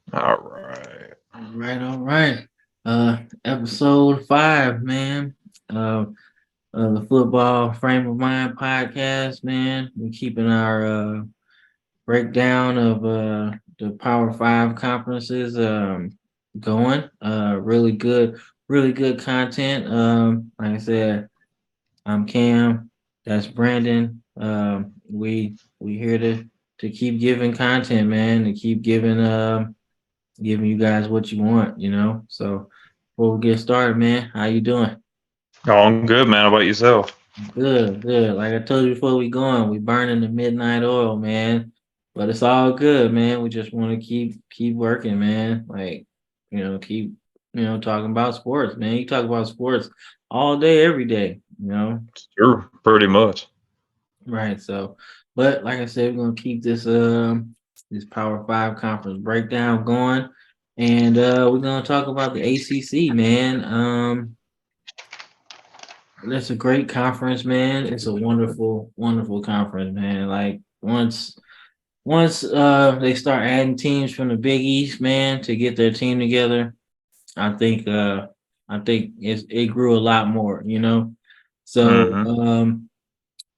All right. All right. Episode 5, man. Uh, the Football Frame of Mind podcast, man. We're keeping our breakdown of the Power Five conferences going. Really good content. Like I said, I'm Cam. That's Brandon. We here to keep giving content, man. To keep giving you guys what you want. So before we get started, man, how you doing? Oh, I'm good, man. How about yourself? Good. Like I told you before we going, we burning the midnight oil, man. But it's all good, man. We just want to keep working, man. Like, keep talking about sports, man. You talk about sports all day, every day. Sure, pretty much. Right. So, but like I said, we're gonna keep this Power Five conference breakdown going, and we're gonna talk about the ACC, man. That's a great conference, man. It's a wonderful conference, man. Like once they start adding teams from the Big East, man, to get their team together, I think it grew a lot more. So hmm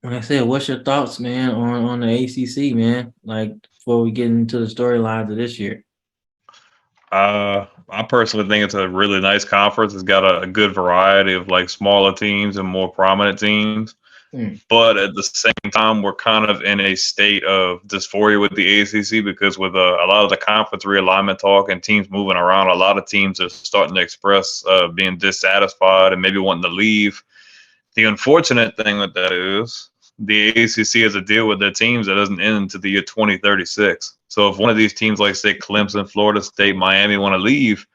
like I said, what's your thoughts, man, on the ACC, man? Like before we get into the storylines of this year. I personally think it's a really nice conference. It's got a good variety of like smaller teams and more prominent teams. Hmm. But at the same time, we're kind of in a state of dysphoria with the ACC because with a lot of the conference realignment talk and teams moving around, a lot of teams are starting to express being dissatisfied and maybe wanting to leave. The unfortunate thing with that is the ACC has a deal with their teams that doesn't end until the year 2036. So if one of these teams, like say Clemson, Florida State, Miami, want to leave,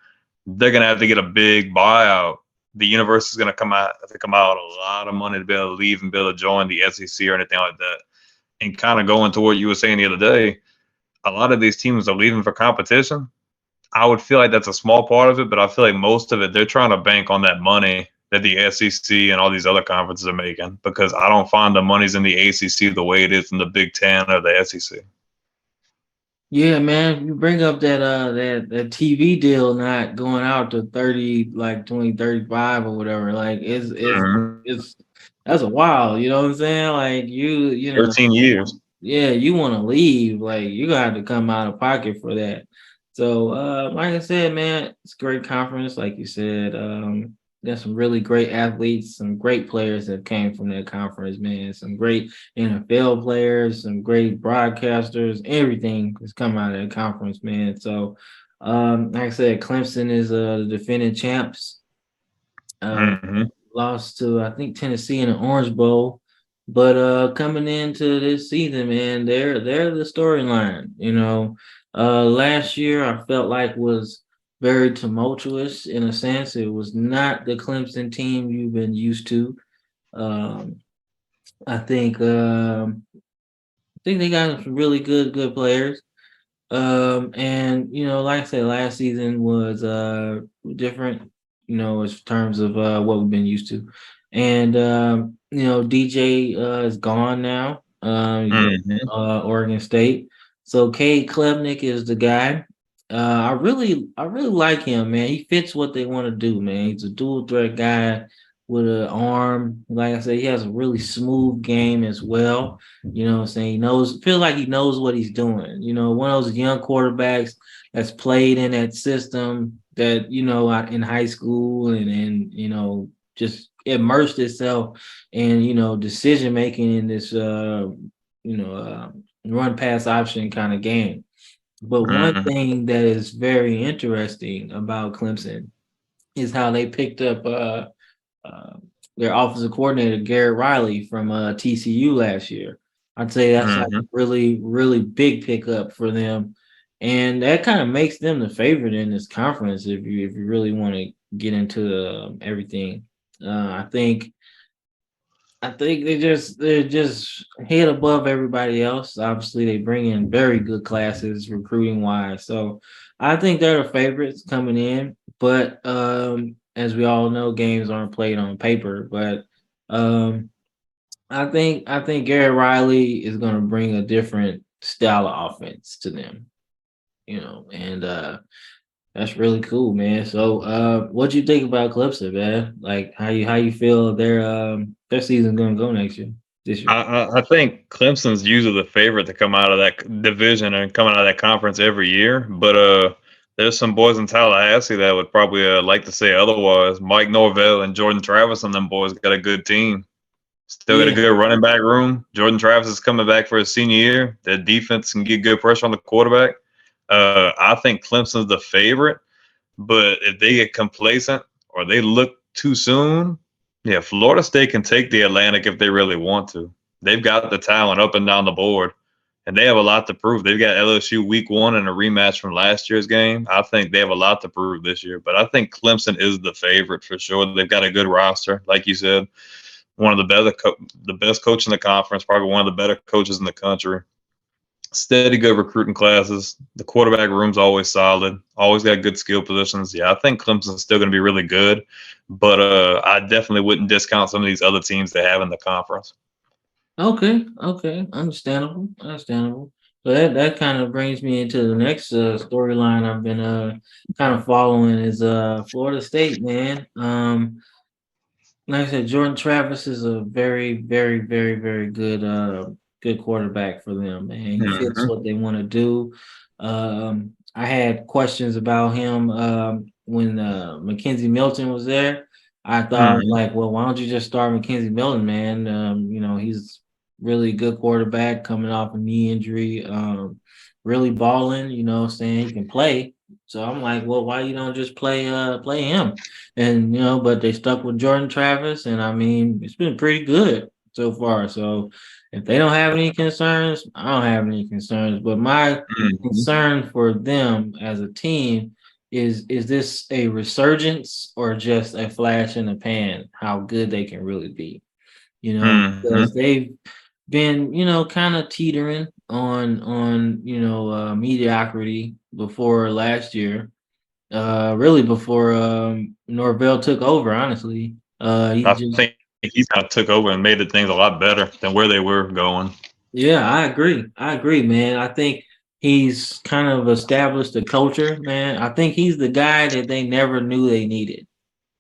they're going to have to get a big buyout. The university is going to come out a lot of money to be able to leave and be able to join the SEC or anything like that. And kind of going to what you were saying the other day, a lot of these teams are leaving for competition. I would feel like that's a small part of it, but I feel like most of it, they're trying to bank on that money that the SEC and all these other conferences are making because I don't find the money's in the ACC the way it is in the Big Ten or the SEC. Yeah, man, you bring up that TV deal not going out to 30 like 2035 or whatever. Like Mm-hmm. it's that's a wild, you know what I'm saying? Like you know, 13 years. yeah, you want to leave, like you gonna have to come out of pocket for that. So like I said, man, it's a great conference, like you said. Got some really great athletes, some great players that came from that conference, man. Some great NFL players, some great broadcasters, everything has come out of that conference, man. So like I said, Clemson is the defending champs. Uh, Mm-hmm. lost to I think Tennessee in the Orange Bowl, but coming into this season, man, they're the storyline. Last year I felt like was very tumultuous in a sense. It was not the Clemson team you've been used to. Um, I think they got some really good players. And like I said, last season was different, as terms of what we've been used to. And DJ is gone now. Mm-hmm. Oregon State. So Cade Klubnik is the guy. I really like him, man. He fits what they want to do, man. He's a dual threat guy with an arm. Like I said, he has a really smooth game as well. You know what I'm saying? He feels like he knows what he's doing. One of those young quarterbacks that's played in that system that, in high school and just immersed itself in, decision making in this, you know, uh, run pass option kind of game. But one Mm-hmm. thing that is very interesting about Clemson is how they picked up uh, their offensive coordinator Garrett Riley from TCU last year. I'd say that's like Mm-hmm. a really big pickup for them, and that kind of makes them the favorite in this conference. If you really want to get into everything, I think they're just head above everybody else. Obviously, they bring in very good classes recruiting wise. So I think they're the favorites coming in. But as we all know, games aren't played on paper. But um, I think Garrett Riley is going to bring a different style of offense to them. and that's really cool, man. So what you think about Clemson, man? Like how you feel their season gonna go this year? I think Clemson's usually the favorite to come out of that division and coming out of that conference every year. But there's some boys in Tallahassee that would probably like to say otherwise. Mike Norvell and Jordan Travis and them boys got a good team. Still got a Yeah. good running back room. Jordan Travis is coming back for his senior year. The defense can get good pressure on the quarterback. I think Clemson's the favorite, but if they get complacent or they look too soon, yeah, Florida State can take the Atlantic if they really want to. They've got the talent up and down the board, and they have a lot to prove. They've got LSU week one and a rematch from last year's game. I think they have a lot to prove this year, but I think Clemson is the favorite for sure. They've got a good roster, like you said, one of the best coach in the conference, probably one of the better coaches in the country. Steady, good recruiting classes. The quarterback room's always solid. Always got good skill positions. Yeah, I think Clemson's still going to be really good, but I definitely wouldn't discount some of these other teams they have in the conference. Okay, understandable. So that kind of brings me into the next storyline I've been kind of following is Florida State, man. Like I said, Jordan Travis is a very good good quarterback for them, man. He fits Hmm. what they want to do. I had questions about him when Mackenzie Milton was there. I thought Hmm. like, well, why don't you just start Mackenzie Milton, man? He's really good quarterback coming off a knee injury, really balling, saying he can play. So I'm like, well, why you don't just play him? And but they stuck with Jordan Travis, and I mean, it's been pretty good so far. So if they don't have any concerns, I don't have any concerns. But my Hmm. concern for them as a team is this a resurgence or just a flash in the pan? How good they can really be, because Hmm. they've been, kind of teetering on mediocrity before last year, really before Norvell took over, honestly. He I just think he's kind of took over and made the things a lot better than where they were going. Yeah, I agree, man. I think he's kind of established a culture, man. I think he's the guy that they never knew they needed.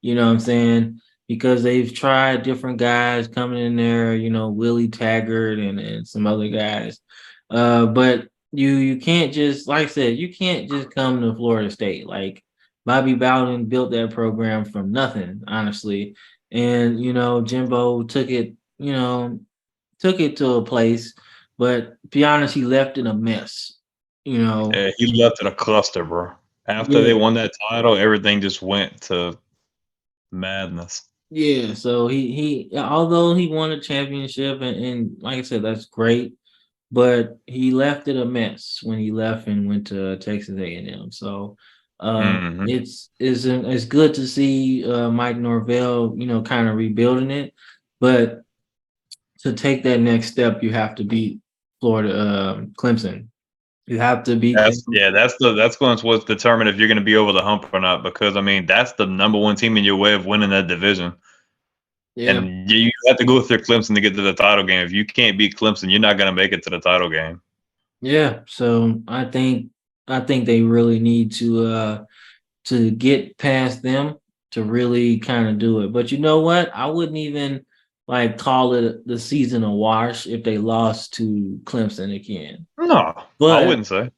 You know what I'm saying? Because they've tried different guys coming in there, Willie Taggart and some other guys. But you can't just, like I said, you can't just come to Florida State. Like Bobby Bowden built that program from nothing, honestly. And Jimbo took it to a place, but be honest, he left in a mess. You know, Yeah, he left in a cluster, bro. After they yeah, won that title, everything just went to madness. yeah. So although he won a championship, and like I said, that's great, but he left it a mess when he left and went to Texas A&M. So Hmm. it's good to see Mike Norvell, kind of rebuilding it, but to take that next step, you have to beat Clemson. You have to beat That's them. yeah, that's going to what's determine if you're going to be over the hump or not. Because I mean, that's the number one team in your way of winning that division, Yeah, and you have to go through Clemson to get to the title game. If you can't beat Clemson, you're not going to make it to the title game. yeah. So I think they really need to get past them to really kind of do it. But you know what? I wouldn't even like call it the season a wash if they lost to Clemson again. No, I But wouldn't say.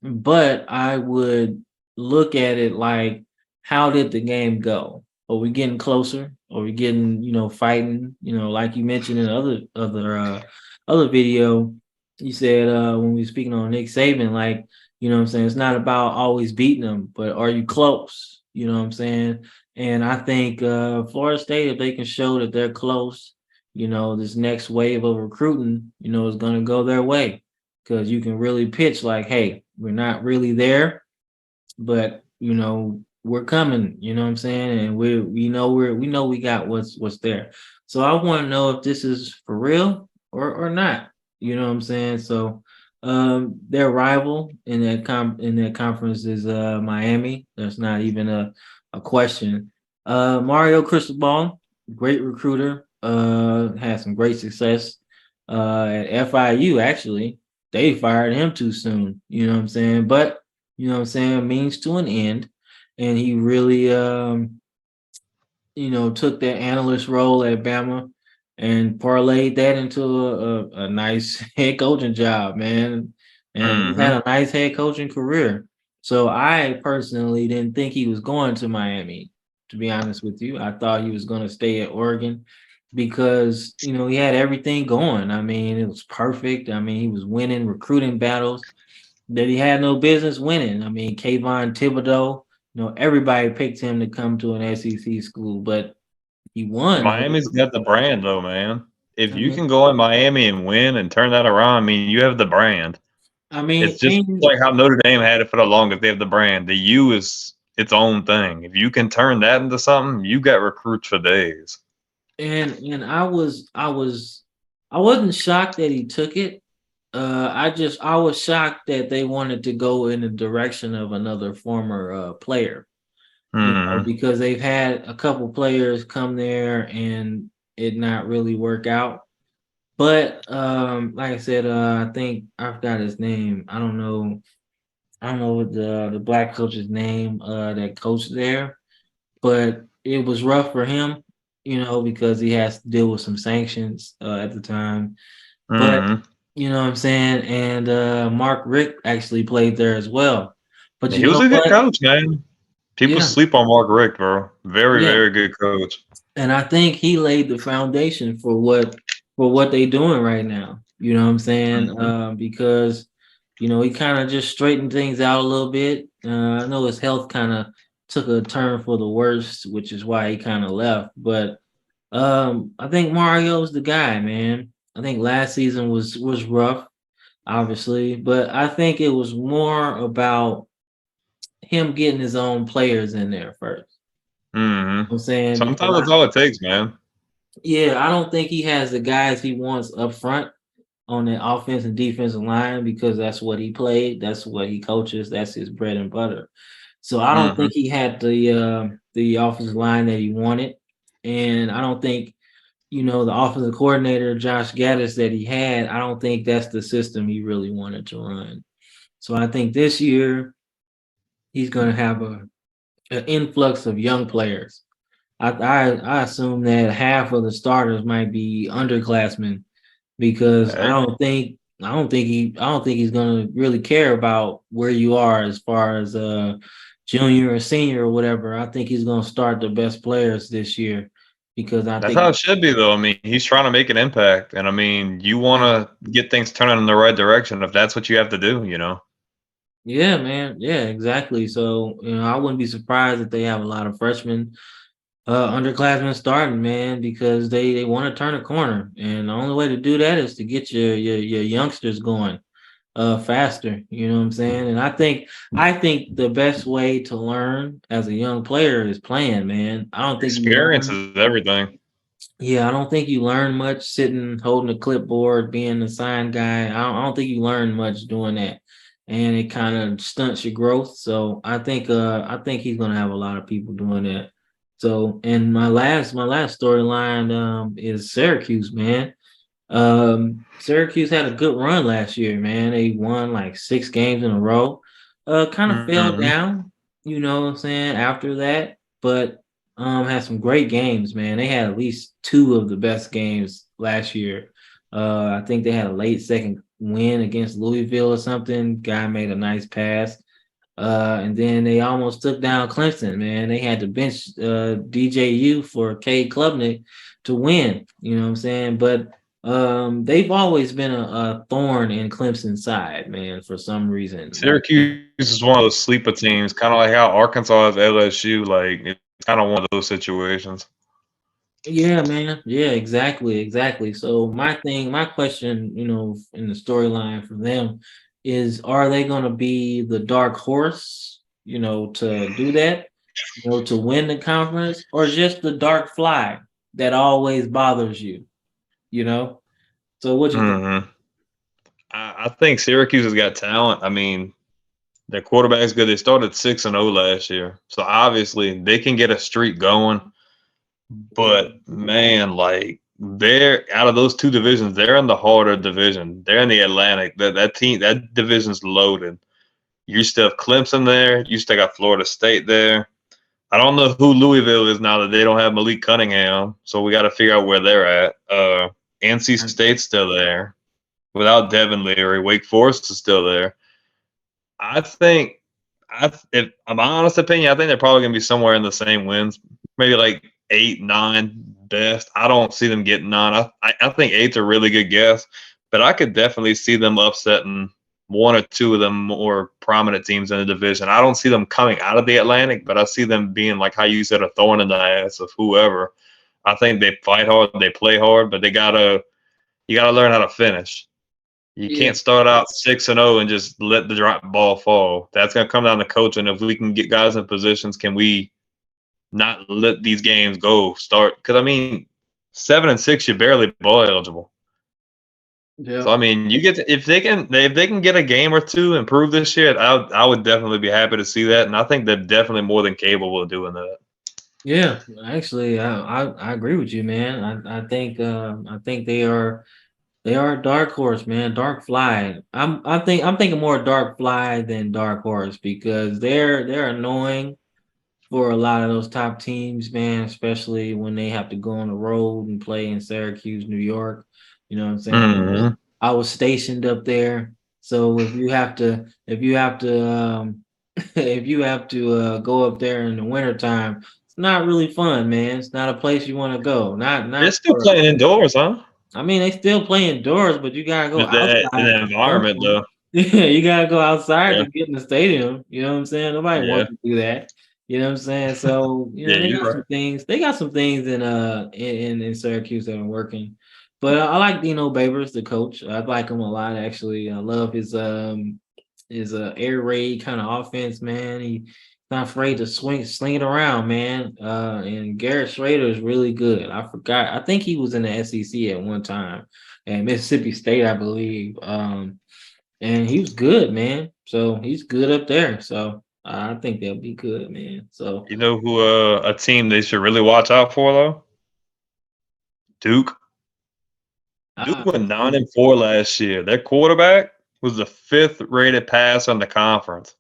But I would look at it like, how did the game go? Are we getting closer? Are we getting, fighting? Like you mentioned in other video, you said when we were speaking on Nick Saban, like, what I'm saying, it's not about always beating them, but are you close? You know what I'm saying? And I think Florida State, if they can show that they're close, this next wave of recruiting, is gonna go their way because you can really pitch like, hey, we're not really there, but we're coming. You know what I'm saying? And we know we got what's there. So I want to know if this is for real or not. You know what I'm saying? So their rival in that conference is Miami. That's not even a question. Mario Cristobal, great recruiter, had some great success at FIU actually. They fired him too soon, you know what I'm saying? But you know what I'm saying, means to an end. And he really took that analyst role at Bama and parlayed that into a nice head coaching job, man. And he's had Mm-hmm. a nice head coaching career. So I personally didn't think he was going to Miami, to be honest with you. I thought he was going to stay at Oregon because, he had everything going. I mean, it was perfect. I mean, he was winning recruiting battles that he had no business winning. I mean, Kayvon Thibodeau, everybody picked him to come to an SEC school, but he won. Miami's got the brand though, man. If I you mean, can go in Miami and win and turn that around, I mean, you have the brand. I mean, It's just and like how Notre Dame had it for the longest. They have the brand. The U is its own thing. If you can turn that into something, you got recruits for days. and I wasn't shocked that he took it. I was shocked that they wanted to go in the direction of another former player. Mm-hmm. Because they've had a couple players come there and it not really work out. But like I said, I think I forgot his name. I don't know. I don't know what the black coach's name that coached there, but it was rough for him, because he has to deal with some sanctions at the time. But Mm-hmm. you know what I'm saying? And Mark Rick actually played there as well. But you He was know a good what? coach, man. People Yeah, sleep on Mark Richt, bro. Very, yeah. very good coach. And I think he laid the foundation for what they doing right now. You know what I'm saying? Mm-hmm. Because he kind of just straightened things out a little bit. I know his health kind of took a turn for the worst, which is why he kind of left. But I think Mario's the guy, man. I think last season was rough, obviously, but I think it was more about him getting his own players in there first. Mm-hmm. I'm saying because Sometimes that's all it takes, man. yeah, I don't think he has the guys he wants up front on the offense and defensive line because that's what he played, that's what he coaches, that's his bread and butter. So I don't Mm-hmm. think he had the offensive line that he wanted, and I don't think the offensive coordinator Josh Gaddis that he had. I don't think that's the system he really wanted to run. So I think this year he's going to have an influx of young players. I assume that half of the starters might be underclassmen because I Hey, don't think he's gonna really care about where you are as far as junior or senior or whatever. I think he's gonna start the best players this year because I that's think how it should be, though. I mean, he's trying to make an impact, and I mean, you want yeah, to get things turning in the right direction if that's what you have to do, you know. yeah, man, yeah, exactly. So I wouldn't be surprised if they have a lot of freshmen underclassmen starting, man, because they want to turn a corner, and the only way to do that is to get your youngsters going faster. You know what I'm saying? And I think the best way to learn as a young player is playing, man. I don't think you Experience learn. is everything. Yeah, I don't think you learn much sitting holding a clipboard, being the sign guy. I don't think you learn much doing that, and it kind of stunts your growth. So I think he's gonna have a lot of people doing that. So, and my last storyline is Syracuse, man. Syracuse had a good run last year, man. They won like 6 games in a row. Kind of fell Mm-hmm. down, you know what I'm saying, after that, but had some great games, man. They had at least two of the best games last year. I think they had a late second win against Louisville or something. Guy made a nice pass. And then they almost took down Clemson, man. They had to bench DJU for Cade Klubnik to win. You know what I'm saying? But they've always been a thorn in Clemson's side, man, for some reason. Syracuse is one of those sleeper teams, kind of like how Arkansas is LSU. Like it's kind of one of those situations. Yeah, man. Yeah, exactly. So my question, in the storyline for them is, are they going to be the dark horse, to do that, to win the conference, or just the dark fly that always bothers you, you know? So what you think? Mm-hmm. I think Syracuse has got talent. I mean, their quarterback's good. They started 6-0 last year, so obviously they can get a streak going. But man, like they're out of those two divisions, they're in the harder division. They're in the Atlantic. That division's loaded. You still have Clemson there. You still got Florida State there. I don't know who Louisville is now that they don't have Malik Cunningham, so we got to figure out where they're at. NC State's still there without Devin Leary. Wake Forest is still there. I think, if my honest opinion, I think they're probably going to be somewhere in the same wins, maybe like 8, 9 best. I don't see them getting 9. I think 8's a really good guess, but I could definitely see them upsetting one or two of the more prominent teams in the division. I don't see them coming out of the Atlantic, but I see them being, like how you said, a thorn in the ass of whoever. I think they fight hard, they play hard, but you gotta learn how to finish. You Yeah, can't start out 6-0 and just let the drop ball fall. That's gonna come down to coaching. If we can get guys in positions, can we not let these games go? Start because I mean, 7-6, you're barely ball eligible. So yeah, I mean, if they can get a game or two improve this year, I would definitely be happy to see that, and I think they're definitely more than capable of doing that. yeah. Actually, I agree with you, man. I think they are a dark horse, man. Dark fly. I'm thinking more dark fly than dark horse because they're annoying for a lot of those top teams, man, especially when they have to go on the road and play in Syracuse, New York. You know what I'm saying? Mm-hmm. I was stationed up there. So if you have to if you have to go up there in the wintertime, it's not really fun, man. It's not a place you want to go. They're Not still for playing indoors, huh? I mean, they still play indoors, but you gotta go But that in outside the at some environment, point. though. Yeah, you gotta go outside Yeah, to get in the stadium. You know what I'm saying? Nobody yeah, wants to do that. You know what I'm saying? So, yeah. they You're got right. some things. They got some things in Syracuse that are working. But I like Dino Babers, the coach. I like him a lot actually. I love his air raid kind of offense, man. He's not afraid to sling it around, man. And Garrett Schrader is really good. I forgot. I think he was in the SEC at one time at Mississippi State, I believe. And he was good, man. So he's good up there. So I think they'll be good, man. So You know who a team they should really watch out for though? Duke. Duke ah, went 9-4 last year. Their quarterback was the 5th rated passer in the conference.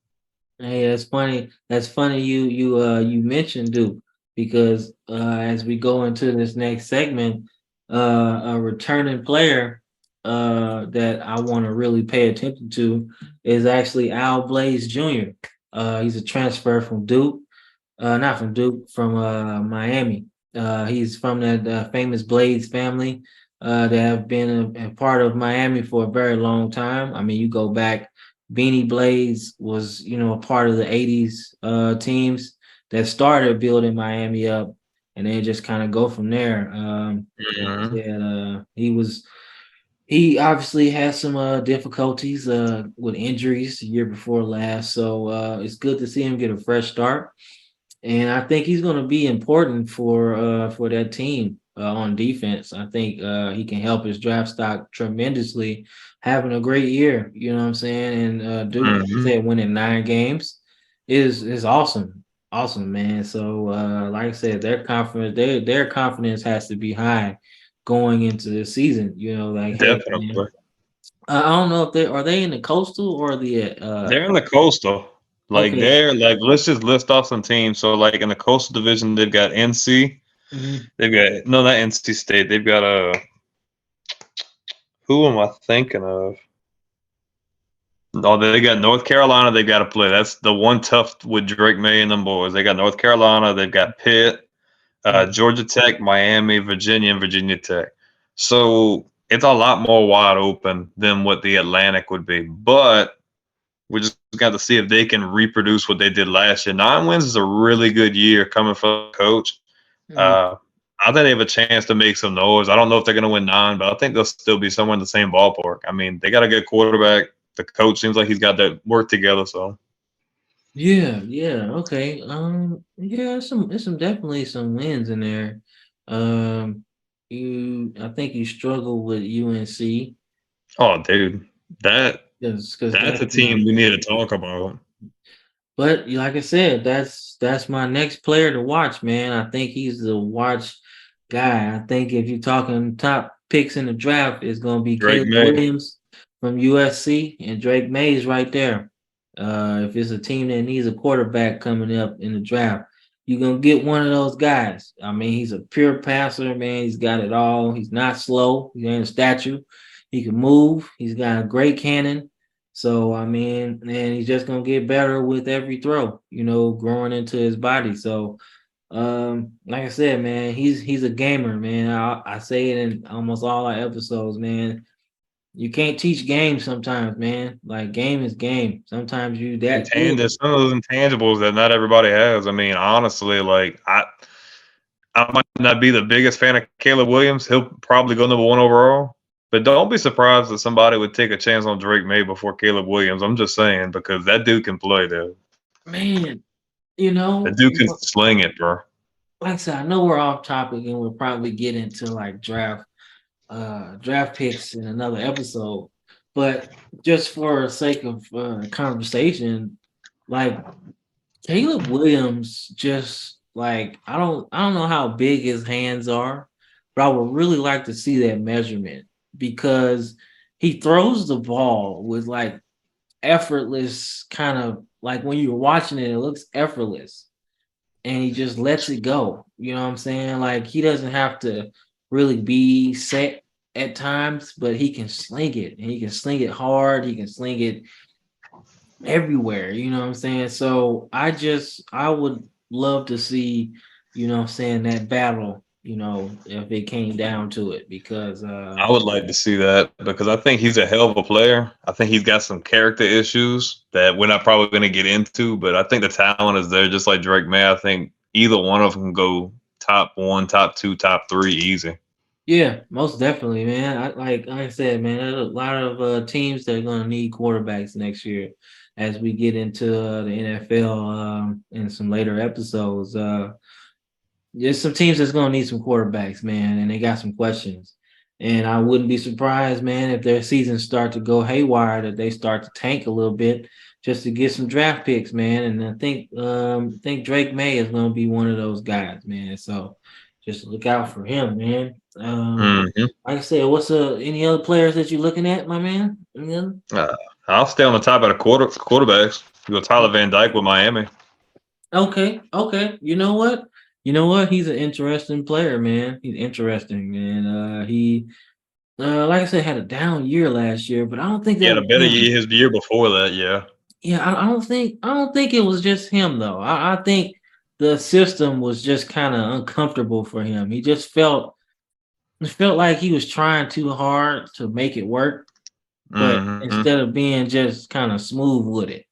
hey, that's funny. That's funny you mentioned Duke because as we go into this next segment, a returning player that I want to really pay attention to is actually Al Blaze Jr. He's a transfer from Duke, not from Duke, from Miami. He's from that famous Blades family that have been a part of Miami for a very long time. I mean, you go back, Beanie Blades was, a part of the 80s teams that started building Miami up, and then just kind of go from there. Like I Mhm. said, he obviously has some difficulties with injuries the year before last, so it's good to see him get a fresh start. And I think he's going to be important for that team on defense. I think he can help his draft stock tremendously, having a great year. You know what I'm saying? And Duke, like I Mhm. said, winning 9 games is awesome, awesome, man. So like I said, their confidence has to be high going into the season. Like hey, man, Definitely. I don't know if they in the coastal or the They're in the coastal. Like okay. they're like let's just list off some teams. So like in the coastal division, they've got NC. Mhm. They've got no, not NC State. They've got who am I thinking of? Oh, they got North Carolina. They got to play. That's the one tough with Drake May and them boys. They got North Carolina. They've got Pitt, Georgia Tech, Miami, Virginia, and Virginia Tech. So it's a lot more wide open than what the Atlantic would be. But we just got to see if they can reproduce what they did last year. 9 wins is a really good year coming from the coach. Mhm. Uh, I think they have a chance to make some noise. I don't know if they're going to win 9, but I think they'll still be somewhere in the same ballpark. I mean, they got a good quarterback. The coach seems like he's got that work together. So, Yeah, yeah, okay. Yeah, there's some definitely some wins in there. Um, I think you struggle with UNC oh, dude, that because that's that's a team we need to talk about. but like I said, that's my next player to watch, man. I think he's the watch guy. I think if you're talking top picks in the draft, it's gonna be Drake Caleb May. Williams from USC and Drake Mays right there. If it's a team that needs a quarterback coming up in the draft, you're gonna get one of those guys. I mean, he's a pure passer, man. He's got it all. He's not slow. He ain't a statue. He can move. He's got a great cannon. So I mean, and he's just gonna get better with every throw, growing into his body. So like I said, man, he's a gamer, man. I say it in almost all our episodes, man. You can't teach game sometimes, man. Like game is game. Sometimes you that good. There's some of those intangibles that not everybody has. I mean, honestly, like I might not be the biggest fan of Caleb Williams. He'll probably go number 1 overall. But don't be surprised that somebody would take a chance on Drake May before Caleb Williams. I'm just saying because that dude can play there. Man, The dude can sling it, bro. like I said, I know we're off topic and we'll probably get into like draft picks in another episode. But just for the sake of conversation, like Caleb Williams just like I don't know how big his hands are, but I would really like to see that measurement because he throws the ball with like effortless kind of like when you're watching it, it looks effortless and he just lets it go. You know what I'm saying? Like he doesn't have to really be set at times, but he can sling it and he can sling it hard. He can sling it everywhere. You know what I'm saying? So I would love to see, what I'm saying, that battle, if it came down to it, because I would like to see that because I think he's a hell of a player. I think he's got some character issues that we're not probably going to get into, but I think the talent is there, just like Drake May. I think either one of them can go top 1, top 2, top 3 easy. yeah, most definitely, man. Like I said, man, there's a lot of teams that are going to need quarterbacks next year as we get into the NFL in some later episodes. There's some teams that's gonna need some quarterbacks, man, and they got some questions. And I wouldn't be surprised, man, if their seasons start to go haywire, that they start to tank a little bit just to get some draft picks, man. And I think Drake May is gonna be one of those guys, man. So just look out for him, man. Hmm Like I said, what's any other players that you're looking at, my man? Uh, I'll stay on the top of the quarterbacks. You go Tyler Van Dyke with Miami. Okay, okay. You know what? You know what? He's an interesting player, man. He's interesting, man. He like I said, had a down year last year, but I don't think He that had a was better him. year his year before that, yeah. Yeah, I don't think it was just him though. I think the system was just kind of uncomfortable for him. He just it felt like he was trying too hard to make it work, but Hmm instead of being just kind of smooth with it.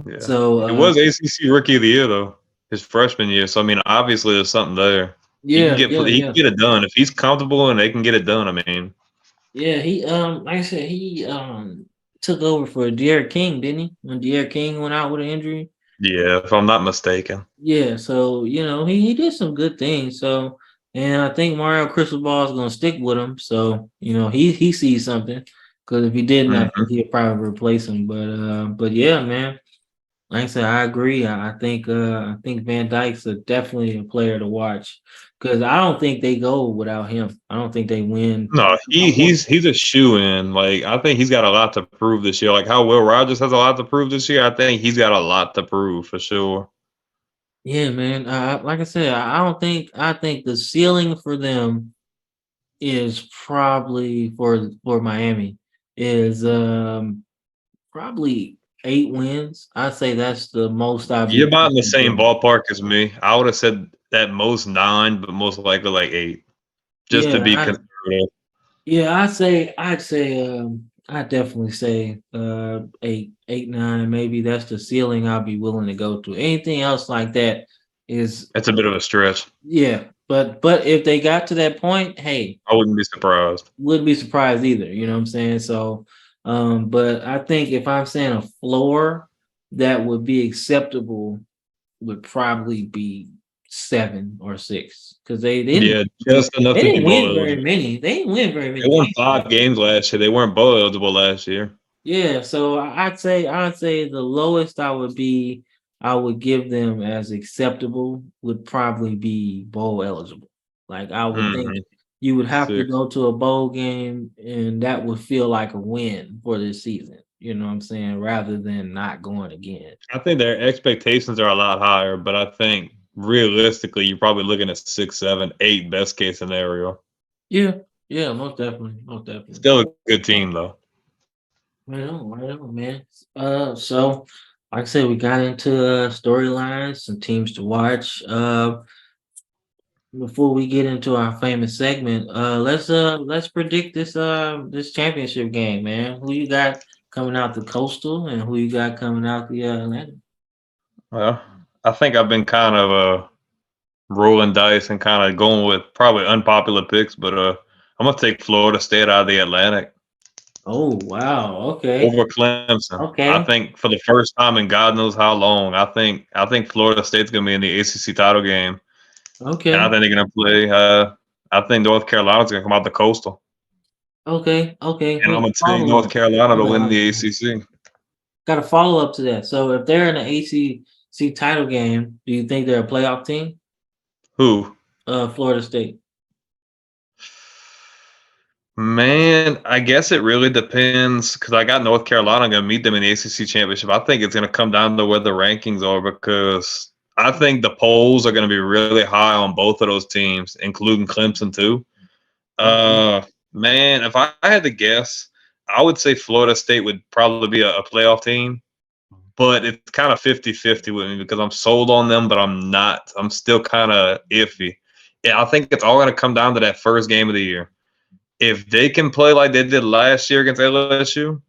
Yeah. So He was ACC Rookie of the Year though, his freshman year. So I mean, obviously there's something there. yeah, yeah, He yeah. can get it done if he's comfortable and they can get it done. I mean, Yeah, he like I said, he took over for De'Aaron King, didn't he? When De'Aaron King went out with an injury. yeah, if I'm not mistaken. Yeah, so he did some good things. So and I think Mario Cristobal is gonna stick with him. So, he sees something. Because if he didn't, I Hmm think he'd probably replace him. But yeah, man. Like I said, I agree. I think Van Dyke's definitely a player to watch. Because I don't think they go without him. I don't think they win No, without one. he's a shoe in. Like I think he's got a lot to prove this year. Like how Will Rogers has a lot to prove this year. I think he's got a lot to prove for sure. Yeah, man. Like I said, I think the ceiling for them is probably for Miami is probably 8 wins. I'd say that's the most I'd You're be about in the same comfortable. ballpark as me. I would have said that most 9, but most likely like 8, just to Yeah, be conservative. I'd definitely say 8, 9, maybe that's the ceiling I'll be willing to go to. Anything else like that is That's a bit of a stretch. yeah, but if they got to that point, hey, I wouldn't be surprised. wouldn't be surprised either. You know what I'm saying? So, but I think if I'm saying a floor that would be acceptable would probably be 7 or 6 because they didn't Yeah, just enough they to be didn't bowl win very eligible. many. They didn't win very They many won games last 5 year. games last year. They weren't bowl eligible last year. Yeah, so I'd say the lowest I would give them as acceptable would probably be bowl eligible. Like I would think Hmm you would have to 6. go to a bowl game and that would feel like a win for this season. You know what I'm saying? Rather than not going again. I think their expectations are a lot higher, but I think realistically, you're probably looking at 6, 7, 8 best case scenario. Yeah, yeah, most definitely, most definitely. Still a good team though. Right on, man. So like I said, we got into storylines, some teams to watch. Before we get into our famous segment, let's predict this championship game, man. Who you got coming out the Coastal, and who you got coming out the Atlantic? Well, I think I've been kind of rolling dice and kind of going with probably unpopular picks, but I'm gonna take Florida State out of the Atlantic Oh wow, okay, over Clemson. I okay, think for the first time in God knows how long, I think Florida State's gonna be in the ACC title game, and I okay, think they're gonna play. I think North Carolina's gonna come out the Coastal, okay. and I'm Wait, gonna take follow North up. Carolina to Hold win the on. ACC. Got a follow up to that. So if they're in the ACC title game, do you think they're a playoff team? Who? Florida State. Man, I guess it really depends because I got North Carolina going to meet them in the ACC championship. I think it's going to come down to where the rankings are because I think the polls are going to be really high on both of those teams, including Clemson too. Okay. Uh, Man, if I had to guess, I would say Florida State would probably be a playoff team, but it's kind of 50-50 with me because I'm sold on them, but I'm not. I'm still kind of iffy. Yeah, I think it's all going to come down to that first game of the year. If they can play like they did last year against LSU,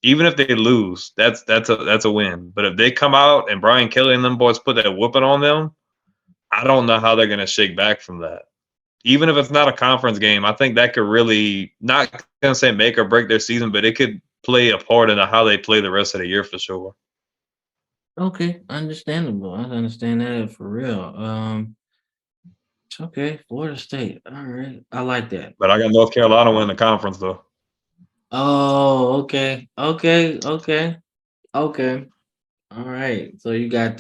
even if they lose, that's a win. But if they come out and Brian Kelly and them boys put that whooping on them, I don't know how they're gonna shake back from that. Even if it's not a conference game, I think that could really not gonna say make or break their season, but it could play a part in how they play the rest of the year for sure. Okay, understandable. I understand that for real. Okay, Florida State. All right, I like that. But I got North Carolina winning the conference though. Oh, okay. All right. So you got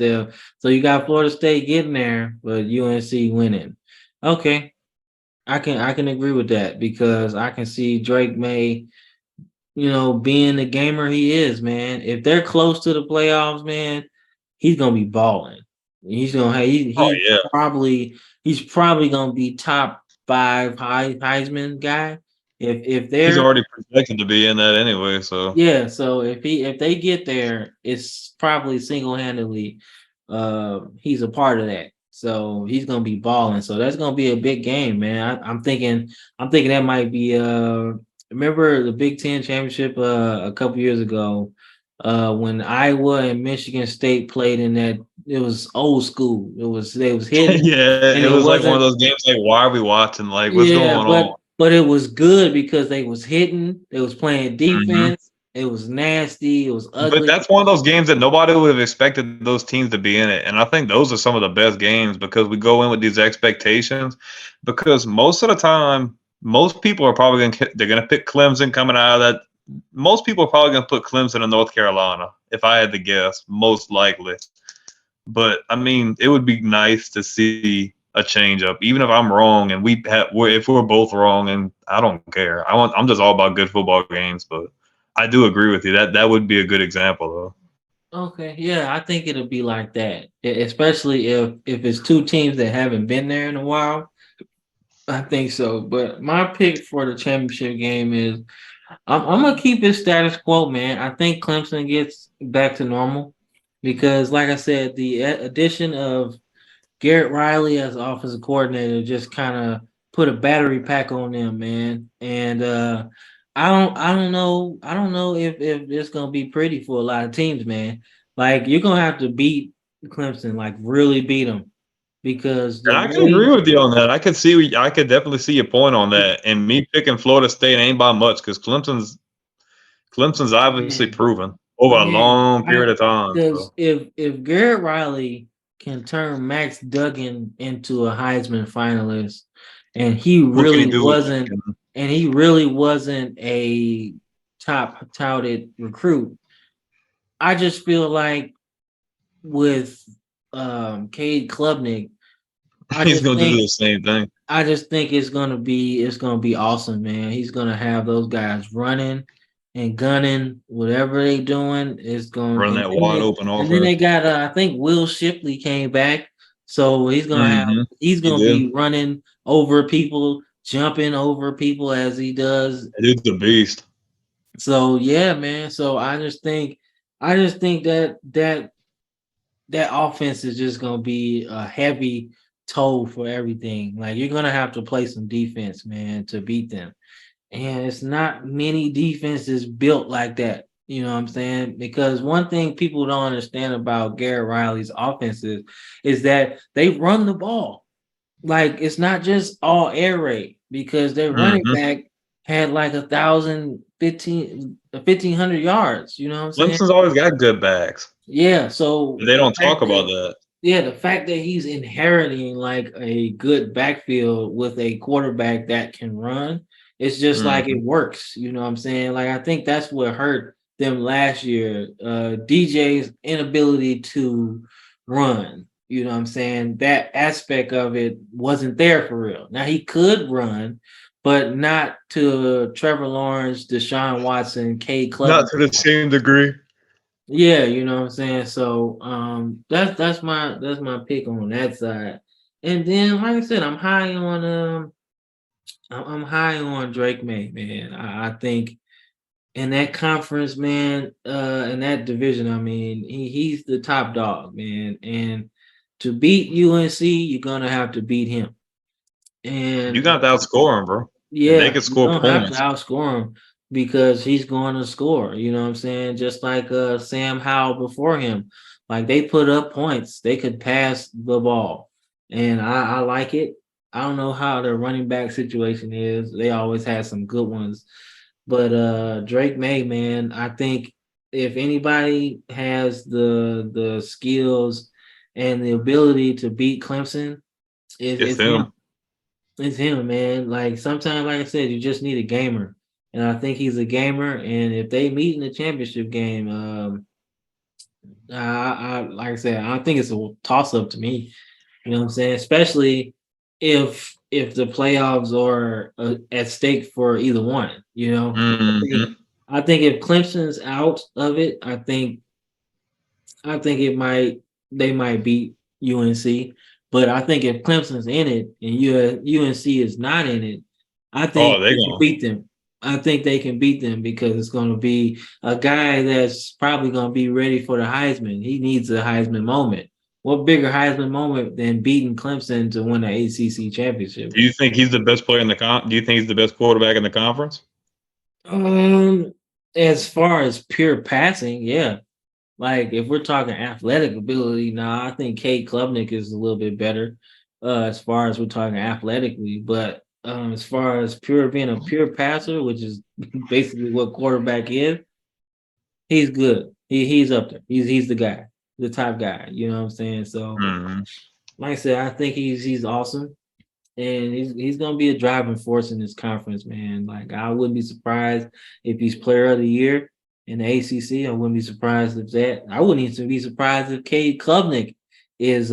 Florida State getting there, but UNC winning. Okay, I can agree with that because I can see Drake May, being the gamer he is, man. If they're close to the playoffs, man, he's gonna be balling. He's gonna have Oh yeah, he's probably gonna be top five Heisman guy. If he's they're already projected to be in that anyway. So Yeah, so if they get there, it's probably single handedly he's a part of that. So he's gonna be balling. So that's gonna be a big game, man. I'm thinking that might be remember the Big Ten championship a couple years ago, when Iowa and Michigan State played in that. It was old school. They was hitting, yeah, and it it was like one of wasn't. those games. Like, why are we watching? Like, what's Yeah, going on? but it was good because they was hitting, they was playing Hmm. defense, it was nasty, it was But ugly. that's one of those games that nobody would have expected those teams to be in it. And I think those are some of the best games because we go in with these expectations. Because most of the time, most people are probably they're gonna pick Clemson coming out of that. Most people are probably gonna put Clemson in North Carolina, if I had to guess, most likely. But I mean, it would be nice to see a change up, even if I'm wrong and if we're both wrong, and I don't care. I'm just all about good football games, but I do agree with you that would be a good example though. Okay, yeah, I think it'll be like that, especially if it's two teams that haven't been there in a while. I think so. But my pick for the championship game is I'm gonna keep it status quo, man. I think Clemson gets back to normal because, like I said, the addition of Garrett Riley as offensive coordinator just kind of put a battery pack on them, man. And I don't know if it's gonna be pretty for a lot of teams, man. Like you're gonna have to beat Clemson, like really beat them because the And I can way agree with you on that. I could definitely see your point on that. And me picking Florida State ain't by much because Clemson's obviously man, proven over a man, long period of time. because So if Garrett Riley can turn Max Duggan into a Heisman finalist, and he what can he really do with wasn't, Michigan? a top touted recruit, I just feel like with Cade Klubnik, I He's just going to do think the same thing. it's gonna be awesome, man. He's gonna have those guys running. and gunning, whatever they doing is going. Run that wide open And then they offense. got I think Will Shipley came back, so Mm-hmm. he's He gonna did. be running over people, jumping over people as he does. That dude's a beast. So yeah, man. So I just think that that offense is just gonna be a heavy toll for everything. Like you're gonna have to play some defense, man, to beat them. And it's not many defenses built like that. You know what I'm saying? Because one thing people don't understand about Garrett Riley's offenses is that they run the ball. Like it's not just all air raid because their running Mm-hmm. back had like 1,500 yards. You know what I'm saying? Clemson's always got good backs. Yeah. So They the don't talk fact about that that. yeah, the fact that he's inheriting like a good backfield with a quarterback that can run, it's just like Mm-hmm. it works. You know what I'm saying? Like I think that's what hurt them last year. DJ's inability to run. You know what I'm saying? That aspect of it wasn't there for real. Now he could run, but not to Trevor Lawrence, Deshaun Watson, Cade Not Klubnik. to the same degree. Yeah, you know what I'm saying. So that's my pick on that side. And then like I said, I'm high on Drake May, man. I think in that conference, man, in that division, I mean, he's the top dog, man. And to beat UNC, you're gonna have to beat him. You And got to outscore him, bro. They yeah, can you score don't have to points. outscore him because he's going to score. You know what I'm saying? Just like Sam Howell before him. Like they put up points. They could pass the ball. And I like it. I don't know how their running back situation is. They always had some good ones. But Drake May, man, I think if anybody has the skills and the ability to beat Clemson, It's it's him. him. It's him, man. Like sometimes, like I said, you just need a gamer, and I think he's a gamer. And if they meet in the championship game, I like I said, I think it's a toss up to me. You know what I'm saying? Especially if the playoffs are at stake for either one. You know, Mm-hmm. I think if Clemson's out of it, I think it might they might beat UNC. But I think if Clemson's in it and UNC is not in it, I think Oh, they they can gonna. beat them. I think they can beat them because it's going to be a guy that's probably going to be ready for the Heisman. He needs a Heisman moment. What bigger Heisman moment than beating Clemson to win the ACC championship Do you game? think he's the best player in the Do you think he's the best quarterback in the conference? Um, as far as pure passing, yeah. Like if we're talking athletic ability, now I think Cade Klubnik is a little bit better as far as we're talking athletically. But as far as pure being a pure passer, which is basically what quarterback is, he's good. He's up there. He's the guy, the top guy. You know what I'm saying? So Mm-hmm. like I said, I think he's awesome. And he's gonna be a driving force in this conference, man. Like I wouldn't be surprised if he's player of the year in the ACC. I wouldn't be surprised if that. I wouldn't even be surprised if Cade Klubnik is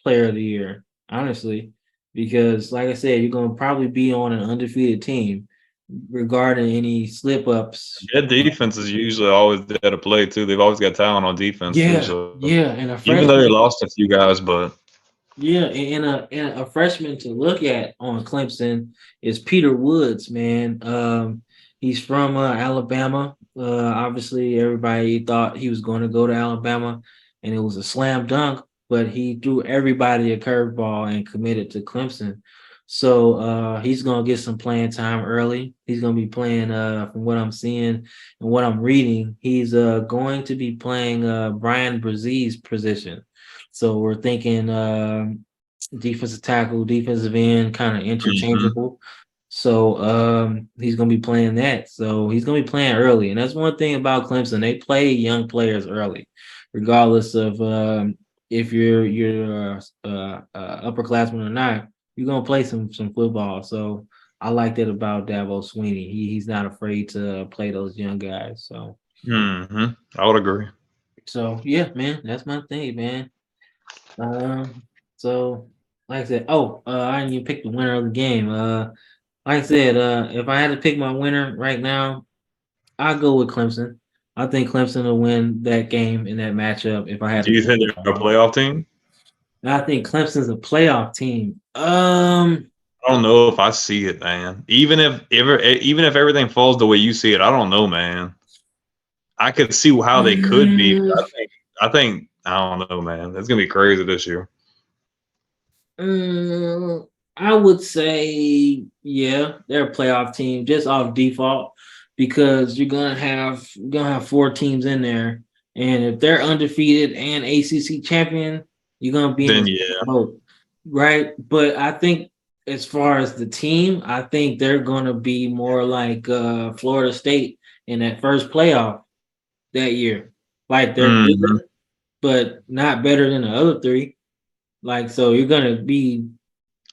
player of the year, honestly, because like I said, you're gonna probably be on an undefeated team regarding any slip ups. Their defense is usually always there to play too. They've always got talent on defense too. Yeah, So yeah, and a even though they freshman. lost a few guys, but Yeah, and a freshman to look at on Clemson is Peter Woods, man. He's from Alabama. Obviously, everybody thought he was going to go to Alabama, and it was a slam dunk. But he threw everybody a curveball and committed to Clemson. So he's going to get some playing time early. He's going to be playing, from what I'm seeing and what I'm reading, he's going to be playing Brian Brzez's position. So we're thinking defensive tackle, defensive end, kind of hmm interchangeable. So he's gonna be playing that. So he's gonna be playing early, and that's one thing about Clemson. They play young players early, regardless of if you're upperclassman or not. You're gonna play some football. So I like that about Dabo Sweeney. He's not afraid to play those young guys. I would agree. So yeah, man, that's my thing, man. Um, so like I said, I didn't even pick the winner of the game. Like I said, if I had to pick my winner right now, I go with Clemson. I think Clemson will win that game in that matchup. If I had Do to you pick think they're a one, playoff team? I think Clemson's a playoff team. I don't know if I see it, man. Even if everything falls the way you see it, I don't know, man. I could see how they could be, but mm, I don't know, man. It's gonna be crazy this year. I would say, yeah, they're a playoff team just off default because you're gonna have four teams in there, and if they're undefeated and ACC champion, you're gonna be in the Then same yeah, boat, right? But I think as far as the team, I think they're gonna be more like Florida State in that first playoff that year. Like they're good, hmm but not better than the other three. Like so, you're gonna be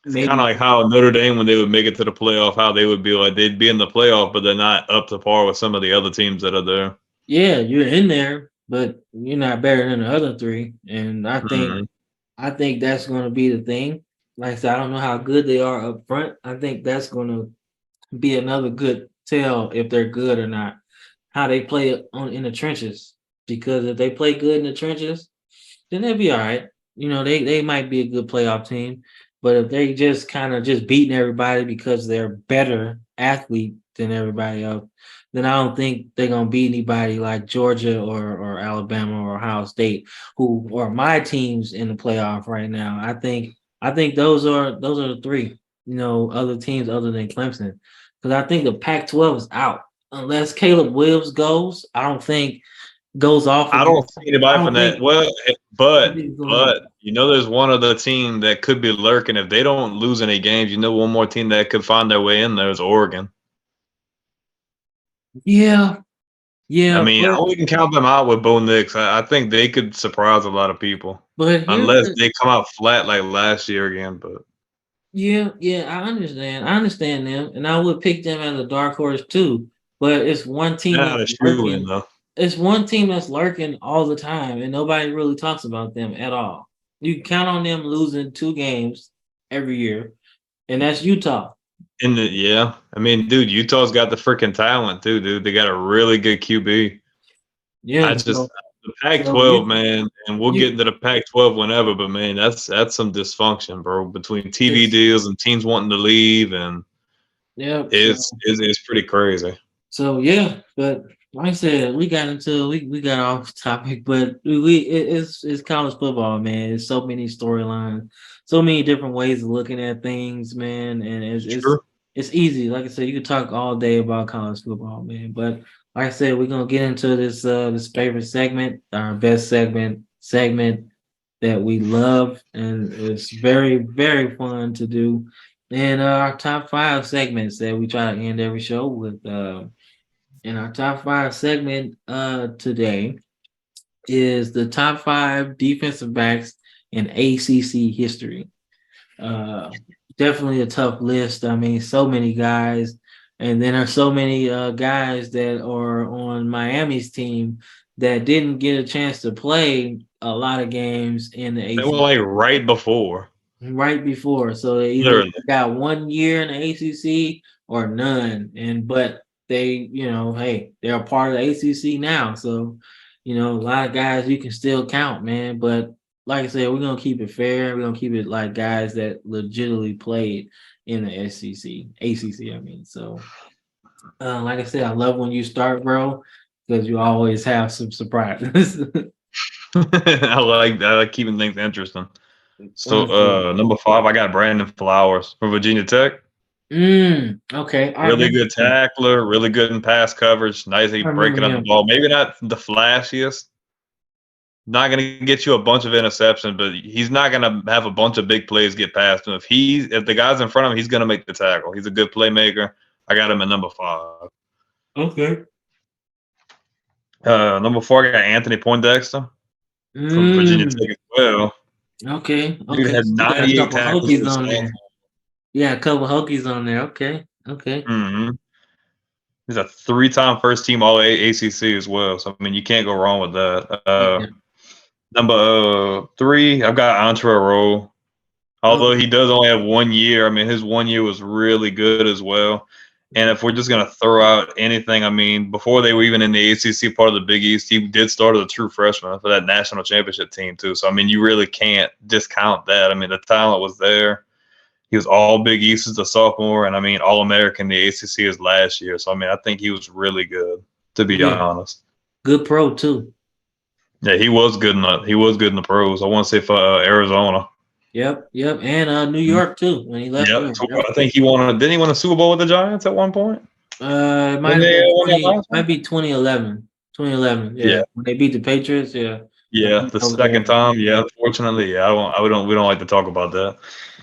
it's kind of maybe like how Notre Dame when they would make it to the playoff, how they would be like they'd be in the playoff, but they're not up to par with some of the other teams that are there. yeah, you're in there, but you're not better than the other three. And I think hmm I think that's gonna be the thing. Like I said, I don't know how good they are up front. I think that's gonna be another good tell if they're good or not. How they play on in the trenches. Because if they play good in the trenches, then they'll be all right. They might be a good playoff team. But if they just kind of just beating everybody because they're better athlete than everybody else, then I don't think they're gonna beat anybody like Georgia or Alabama or Ohio State, who are my teams in the playoff right now. I think those are the three, other teams other than Clemson. Because I think the Pac-12 is out. Unless Caleb Williams goes off I again. don't see I anybody from don't that. think Well, I think it's going off. but there's one other team that could be lurking if they don't lose any games. One more team that could find their way in there is Oregon. Yeah, I yeah, mean, I but wouldn't count them out with Bo Nix. I think they could surprise a lot of people, but here's unless the they come out flat like last year again. But yeah, yeah, I understand. I understand them, and I would pick them as a dark horse too. But it's one team not that's a shoe in lurking. though. It's one team that's lurking all the time, and nobody really talks about them at all. You can count on them losing two games every year, and that's Utah. Yeah, I mean, dude, Utah's got the freaking talent too, dude. They got a really good QB. Yeah, I just so the so Pac-12, man, and we'll get you into the Pac-12 whenever, but man, that's some dysfunction, bro, between TV it's deals and teams wanting to leave, and yeah. it's pretty crazy. So yeah, but like I said, we got off topic, but it's college football, man. It's so many storylines, so many different ways of looking at things, man. And Sure. it's easy. Like I said, you could talk all day about college football, man. But like I said, we're gonna get into this favorite segment, our best segment that we love, and it's very very fun to do. And our top five segments that we try to end every show with. In our top five segment today is the top five defensive backs in ACC history. Uh, Definitely a tough list. I mean, so many guys, and then there's so many guys that are on Miami's team that didn't get a chance to play a lot of games in the They were ACC like right before, right before. So they either literally. got 1 year in the ACC or none. But hey, they're a part of the ACC now. So, a lot of guys you can still count, man. But like I said, we're gonna keep it fair. We're gonna keep it like guys that legitimately played in the SEC, ACC. I mean, so like I said, I love when you start, bro, because you always have some surprises. I like keeping things interesting. So Absolutely. number five, I got Brandon Flowers from Virginia Tech. Okay, I Really remember good him. tackler, really good in pass coverage, nice I at remember breaking up the him. ball. Maybe not the flashiest, not going to get you a bunch of interceptions, but he's not going to have a bunch of big plays get past him. If the guy's in front of him, he's going to make the tackle. He's a good playmaker. I got him at number five. Okay. Number four, I got Anthony Poindexter from Virginia Mm, Tech as well. okay. Dude Okay. had So you got a 98 couple tackles Hokies for on Stanford. there. Yeah, a couple Hokies on there. Okay. Okay. Mm-hmm. He's a three-time first-team All-ACC as well. So I mean, you can't go wrong with that. Yeah. Number three, I've got Entre Although Okay. he does only have 1 year, I mean, his 1 year was really good as well. And if we're just going to throw out anything, I mean, before they were even in the ACC part of the Big East, he did start as a true freshman for that national championship team, too. So, I mean, you really can't discount that. I mean, the talent was there. He was all Big East as a sophomore, and I mean, All American the ACC is last year. So, I mean, I think he was really good, to be Yeah, honest. good pro too. Yeah, he was good in the pros. I want to say for Arizona. Yep, and New York too when he left Yep. there. Yep. I think he won. Didn't he win a Super Bowl with the Giants at one point? It might Didn't have they been win that 20, last might one? be 2011. 2011, Yeah. yeah. When they beat the Patriots, yeah. Yeah. The Over there. second time. Yeah. Unfortunately, yeah. We don't like to talk about that.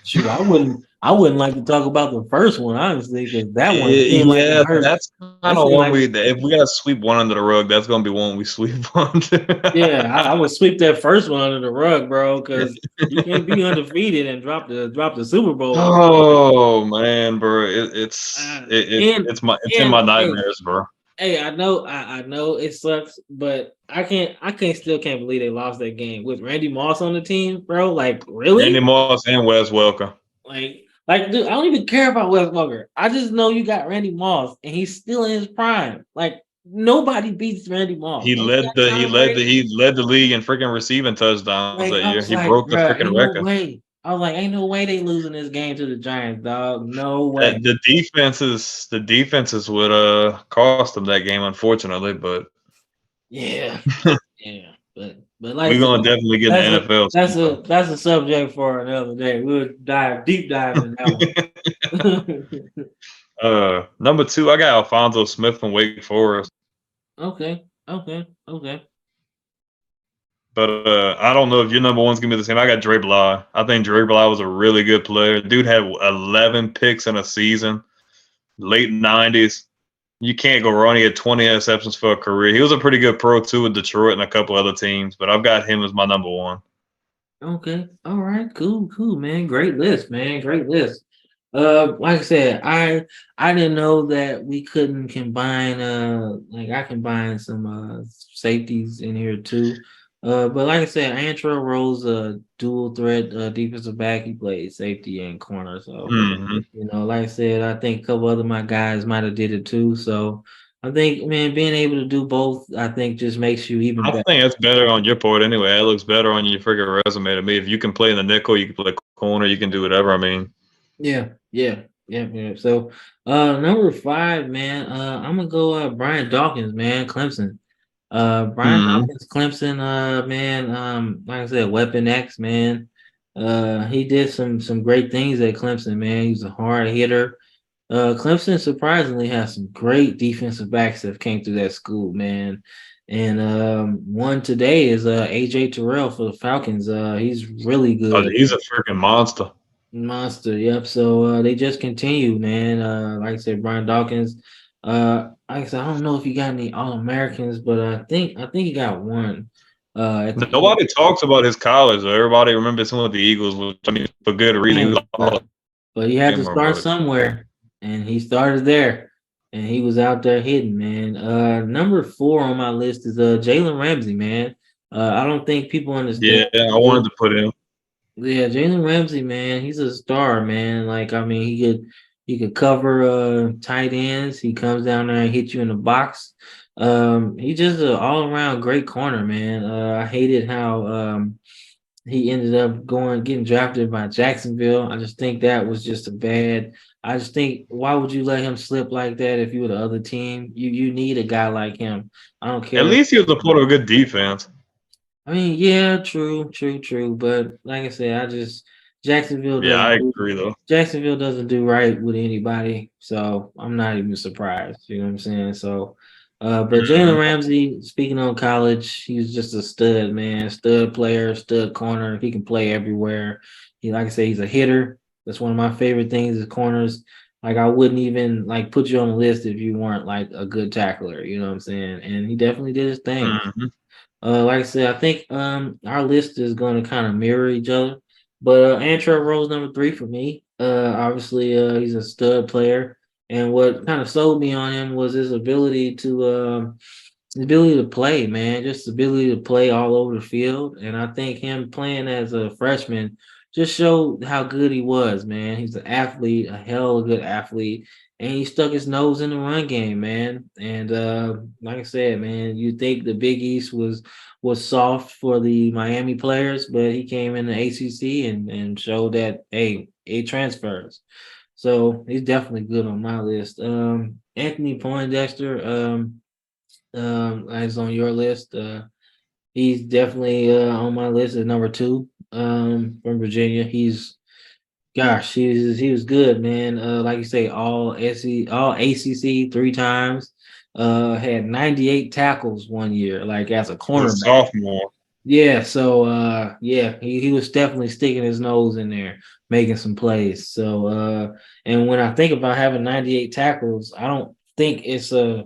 Shoot, I wouldn't like to talk about the first one, honestly, because that one seemed like it Yeah, hurt. that's That kind of seemed one like we. If we gotta sweep one under the rug, that's gonna be one we sweep under. yeah, I would sweep that first one under the rug, bro, because you can't be undefeated and drop the Super Bowl, bro. Oh man, bro, Uh, and it's in my and hey, nightmares, bro. hey, I know it sucks, but I still can't believe they lost that game with Randy Moss on the team, bro. Like, Randy really? Moss and Wes Welker. Dude, I don't even care about Wes Welker. I just know you got Randy Moss, and he's still in his prime. Like, nobody beats Randy Moss. Don't you got Tom Brady? He led the league in freaking receiving touchdowns Like, that I year. was He like, broke the bruh, freaking ain't no record. way. I was like, ain't no way they losing this game to the Giants, dog. No way. The defenses would cost them that game, unfortunately. But Yeah, yeah. But like I we're said, gonna definitely get in that's the a NFL that's sometime. a that's a subject for another day. We'll deep dive in that one. Number two, I got Alfonso Smith from Wake Forest. Okay. But I don't know if your number one's gonna be the same. I got Dre Bly. I think Dre Bly was a really good player. Dude had 11 picks in a season, late '90s. You can't go wrong. He had 20 interceptions for a career. He was a pretty good pro too with Detroit and a couple other teams. But I've got him as my number one. Okay. All right. Cool, man. Great list, man. Great list. Like I said, I didn't know that we couldn't combine like I combined some safeties in here too. But like I said, Antrell Rose dual threat defensive back. He played safety and corner. So, Hmm. like I said, I think a couple other my guys might have did it too. So I think, man, being able to do both, I think just makes you even I better. think that's better on your part anyway. It looks better on your freaking resume to me. If you can play in the nickel, you can play corner, you can do whatever. I mean, Yeah. So, number 5, man. I'm gonna go Brian Dawkins, man, Clemson. Brian hmm Dawkins, Clemson, man. Like I said, Weapon X, man. He did some great things at Clemson, man. He's a hard hitter. Clemson surprisingly has some great defensive backs that came through that school, man. And one today is AJ Terrell for the Falcons. He's really oh, good. he's a freaking monster. Monster, yep. So they just continue, man. Like I said, Brian Dawkins. Like I said, I don't know if he got any All Americans, but I think he got one. At the end, Nobody talks about his college. Though. Everybody remembers him with the Eagles, which I mean for good reason. He was man, a Hall of but he had to Famer, start but somewhere, and he started there, and he was out there hitting, man. Number 4 on my list is Jalen Ramsey, man. I don't think people understand. yeah, I wanted to put him. Yeah, Jalen Ramsey, man, he's a star, man. Like, I mean, he could cover tight ends. He comes down there and hit you in the box. He's just an all around great corner, man. I hated how he ended up getting drafted by Jacksonville. I just think that was just a bad. I just think why would you let him slip like that if you were the other team? You need a guy like him. I don't At care. least he was a part of a good defense. I mean, yeah, true. But like I said, Jacksonville Yeah, doesn't I do agree though. Jacksonville doesn't do right with anybody, so I'm not even surprised. You know what I'm saying? So, but Jalen Hmm. Ramsey, speaking on college, he's just a stud, man, stud player, stud corner. He can play everywhere. Like I say, he's a hitter. That's one of my favorite things is corners. Like I wouldn't even like put you on the list if you weren't like a good tackler. You know what I'm saying? And he definitely did his thing. Hmm. Like I said, I think our list is going to kind of mirror each other. But Antrell Rose number 3 for me. Obviously, he's a stud player, and what kind of sold me on him was his ability to play, man, just the ability to play all over the field. And I think him playing as a freshman just showed how good he was, man. He's an athlete, a hell of a good athlete, and he stuck his nose in the run game, man. And like I said, man, you think the Big East was soft for the Miami players, but he came in the ACC and showed that hey, it transfers. So he's definitely good on my list. Anthony Poindexter, is on your list. He's definitely on my list at number two. From Virginia, he was good, man. Like you say, all ACC three times. Had 98 tackles one year, like as a As a cornerback. sophomore. Yeah, so yeah, he was definitely sticking his nose in there, making some plays. So and when I think about having 98 tackles, I don't think it's a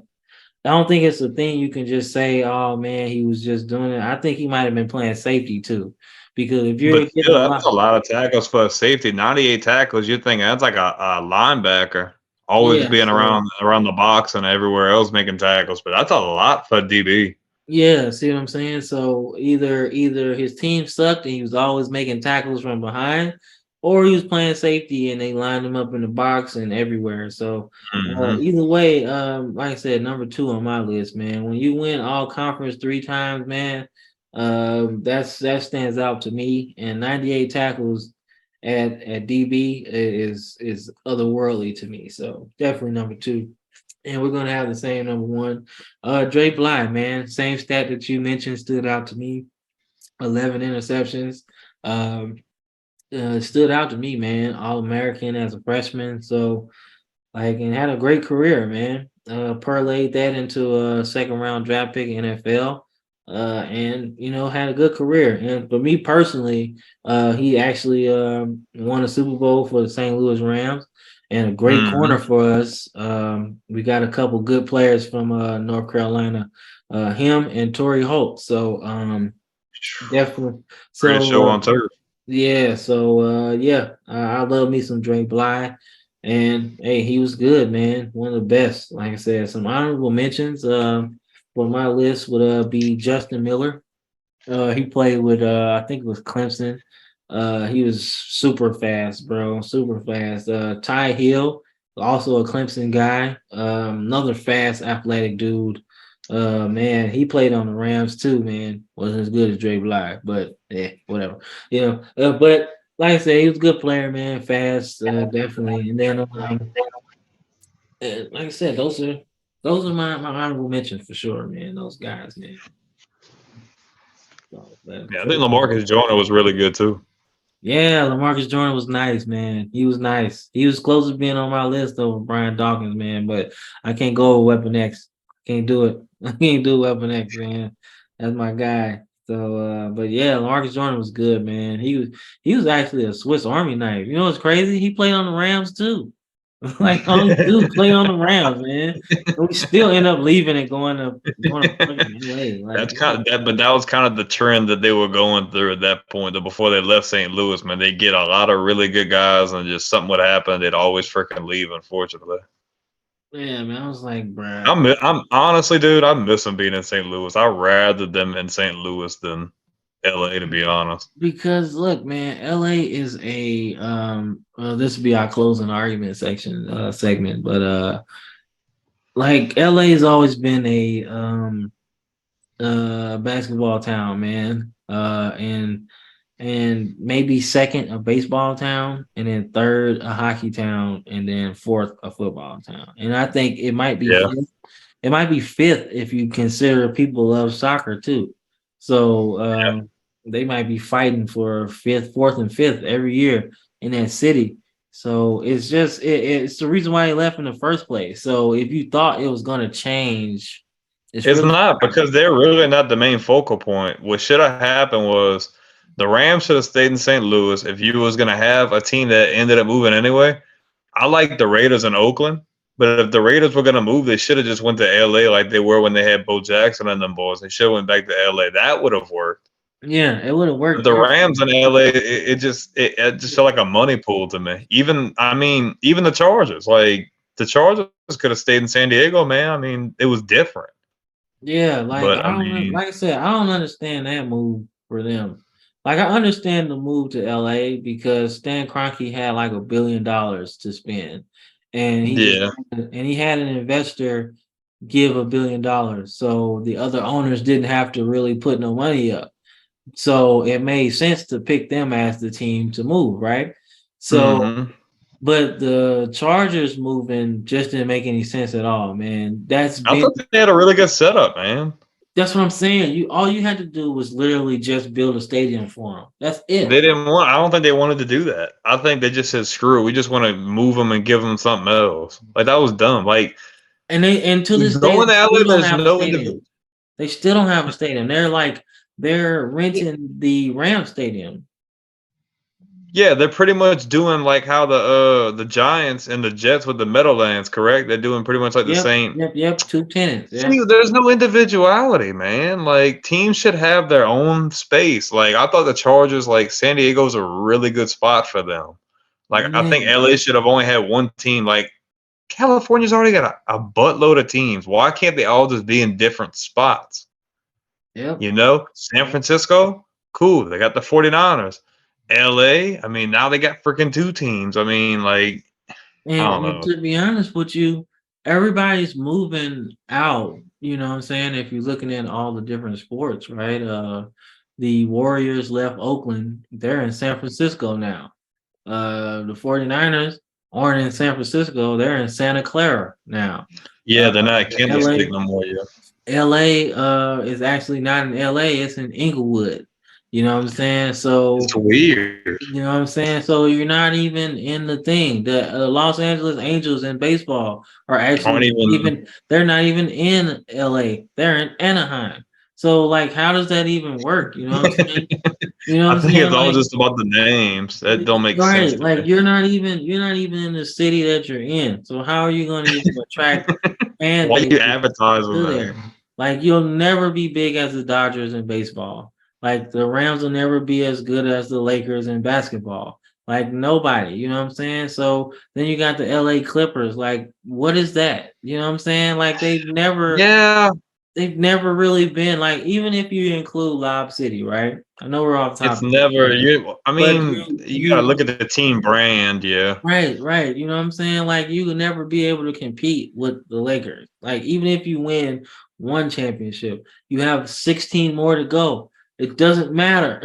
thing you can just say, oh man, he was just doing it. I think he might have been playing safety too. Because if But you're getting still, a that's lot, a lot of tackles for a safety. 98 tackles, you're thinking that's like a linebacker always yeah, being so around the box and everywhere else making tackles. But that's a lot for DB. yeah, see what I'm saying? So either his team sucked and he was always making tackles from behind, or he was playing safety and they lined him up in the box and everywhere. So Hmm. either way, like I said, number two on my list, man. When you win all conference three times, man, that stands out to me. And 98 tackles at DB is otherworldly to me. So definitely number two. And we're gonna have the same number one. Dre Bly, man, same stat that you mentioned stood out to me. 11 interceptions. Um, stood out to me, man. All American as a freshman. So like, and had a great career, man. Parlayed that into a second round draft pick in NFL. And had a good career. And for me personally, he actually won a Super Bowl for the St. Louis Rams and a great corner Hmm. for us. We got a couple good players from North Carolina, him and Torrey Holt. So definitely. Greatest So show on turf. yeah, so yeah, I love me some Dre Bly, and hey, he was good, man. One of the best. Like I said, some honorable mentions. For my list would be Justin Miller. He played with I think it was Clemson. He was super fast, bro, super fast. Ty Hill, also a Clemson guy. Another fast, athletic dude. Man, he played on the Rams too. Man, wasn't as good as Dre Bly, but yeah, whatever. But like I said, he was a good player, man. Fast, definitely. And then, like I said, those are my honorable mentions for sure, man. Those guys, man. So, Yeah, I think Lamarcus Joyner was really good too. yeah, Lamarcus Jordan was nice, man. He was nice. He was close to being on my list over Brian Dawkins, man. But I can't go with Weapon X. Can't do it. I can't do Weapon X, man. That's my guy. So, but yeah, Lamarcus Jordan was good, man. He was actually a Swiss Army knife. You know what's crazy? He played on the Rams too. Like all he do is play on the Rams, man. And we still end up leaving and going to fucking LA. Like, That's kind of that, but that was kind of the trend that they were going through at that point. That before they left St. Louis, man, they get a lot of really good guys, and just something would happen, they'd always freaking leave. Unfortunately, yeah, man. I was like, bruh. I'm honestly, dude, I miss them being in St. Louis. I'd rather them in St. Louis than LA, to be honest. Because look, man, LA is a this will be our closing argument segment, but like LA has always been a basketball town, man. And maybe second a baseball town, and then third a hockey town, and then fourth a football town. And I think it might be Yeah, fifth. It might be fifth if you consider people love soccer too. So they might be fighting for fifth, fourth, and fifth every year in that city. So it's just it's the reason why he left in the first place. So if you thought it was gonna change, it's it's really not because they're really not the main focal point. What should have happened was the Rams should have stayed in St. Louis. If you was gonna have a team that ended up moving anyway, I like the Raiders in Oakland, but if the Raiders were gonna move, they should have just went to LA like they were when they had Bo Jackson and them boys. They should have went back to LA. That would have worked. yeah, it would have But worked the there. Rams in LA, it just felt like a money pool to me. Even I mean, even the Chargers, like the Chargers could have stayed in San Diego, man. I mean, it was different. Yeah, like But I I don't mean, like I said, I don't understand that move for them. Like I understand the move to LA because Stan Kroenke had like $1 billion to spend, and Yeah. he had an investor give $1 billion, so the other owners didn't have to really put no money up. So it made sense to pick them as the team to move, right? So, Hmm. but the Chargers moving just didn't make any sense at all, man. I thought they had a really good setup, man. That's what I'm saying. All you had to do was literally just build a stadium for them. That's it. They didn't want. I don't think they wanted to do that. I think they just said, "Screw it. We just want to move them and give them something else." Like that was dumb. Like And to this day, going they to still LA, don't there's have a no stadium. individual. They still don't have a stadium. They're renting the Ram Stadium. Yeah, they're pretty much doing like how the Giants and the Jets with the Meadowlands, correct? They're doing pretty much like the Yep, same. yep, yep. Two tenants. Yeah. See, there's no individuality, man. Like teams should have their own space. Like I thought the Chargers, like San Diego's a really good spot for them. Like I think Man. LA should have only had one team. Like California's already got a buttload of teams. Why can't they all just be in different spots? Yep. You know, San Francisco, cool. They got the 49ers. LA, I mean, now they got freaking two teams. I mean, like, I don't And know. to be honest with you, everybody's moving out. You know what I'm saying? If you're looking at all the different sports, right? The Warriors left Oakland. They're in San Francisco now. The 49ers aren't in San Francisco. They're in Santa Clara now. Yeah, they're not The Candlestick no more. Yeah, LA is actually not in LA, it's in Inglewood. You know what I'm saying? it's So weird. you know what I'm saying? So you're not even in the thing. The Los Angeles Angels in baseball are Aren't actually even. even they're not even in LA. They're in Anaheim. So like how does that even work? You know what I'm saying? You know I what I'm think saying? it's all Like just about the names. That don't make sense right, to me. like you're not even in the city that you're in. So how are you going to even attract fan Why you bases advertising to that? there? Like you'll never be big as the Dodgers in baseball. Like the Rams will never be as good as the Lakers in basketball. Like nobody, you know what I'm saying? So then you got the LA Clippers. Like what is that? You know what I'm saying? Like Yeah, they've never really been like even if you include Lob City, right? I know we're off it's topic, never you. I but mean, you gotta look at the team brand. Yeah, right, right. You know what I'm saying? Like you could never be able to compete with the Lakers. Like even if you win one championship, you have 16 more to go. It doesn't matter.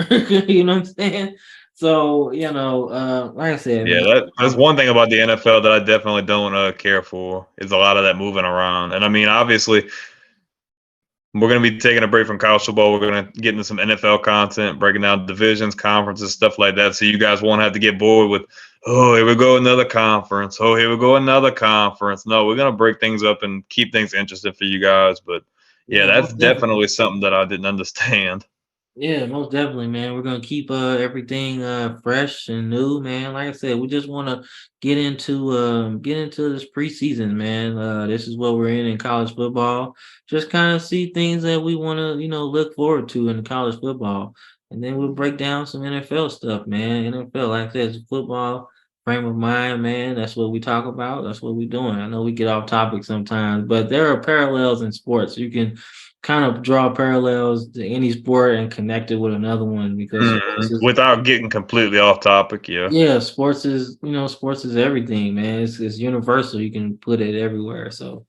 You know what I'm saying? So, like I said, yeah. man. That's one thing about the NFL that I definitely don't care for. Is a lot of that moving around, and I mean, obviously, we're going to be taking a break from college football. We're going to get into some NFL content, breaking down divisions, conferences, stuff like that. So you guys won't have to get bored with, oh, here we go, another conference. Oh, here we go, another conference. No, we're going to break things up and keep things interesting for you guys. But yeah, Yeah, that's most definitely. definitely something that I didn't understand. Yeah, most definitely, man. We're gonna keep everything fresh and new, man. Like I said, we just want to get into this preseason, man. This is what we're in college football. Just kind of see things that we want to, look forward to in college football, and then we'll break down some NFL stuff, man. NFL, like I said, it's football frame of mind, man. That's what we talk about. That's what we're doing. I know we get off topic sometimes, but there are parallels in sports. You can kind of draw parallels to any sport and connect it with another one because Without getting completely off topic, yeah. yeah, sports is everything, man. It's universal. You can put it everywhere. So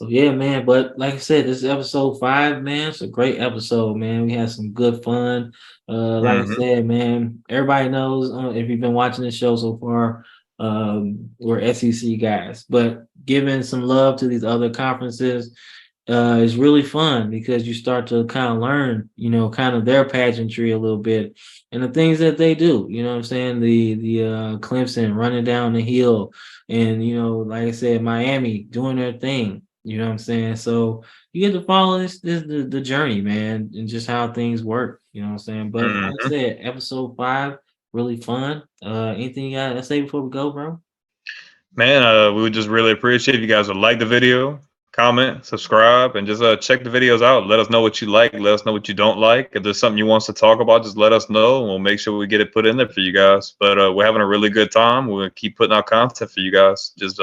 yeah, man. But like I said, this is episode 5, man. It's a great episode, man. We had some good fun. Like I Hmm. said, man, everybody knows if you've been watching the show so far, we're SEC guys. But giving some love to these other conferences is really fun because you start to kind of learn, kind of their pageantry a little bit and the things that they do. You know what I'm saying? The Clemson running down the hill, and like I said, Miami doing their thing. You know what I'm saying? So you get to follow this the journey, man, and just how things work. You know what I'm saying? But like I Hmm. said, episode 5, really fun. Anything you got to say before we go, bro? Man, we would just really appreciate if you guys would like the video, comment, subscribe, and just check the videos out. Let us know what you like. Let us know what you don't like. If there's something you want us to talk about, just let us know, and we'll make sure we get it put in there for you guys. But we're having a really good time. We're gonna keep putting out content for you guys. Just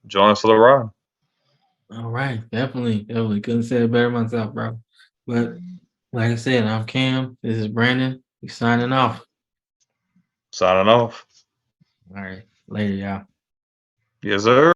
join us for the ride. All right, definitely, definitely couldn't say it better myself, bro. But like I said, I'm Cam. This is Brandon. We signing off. Signing off. All right. Later, y'all. Yes, sir.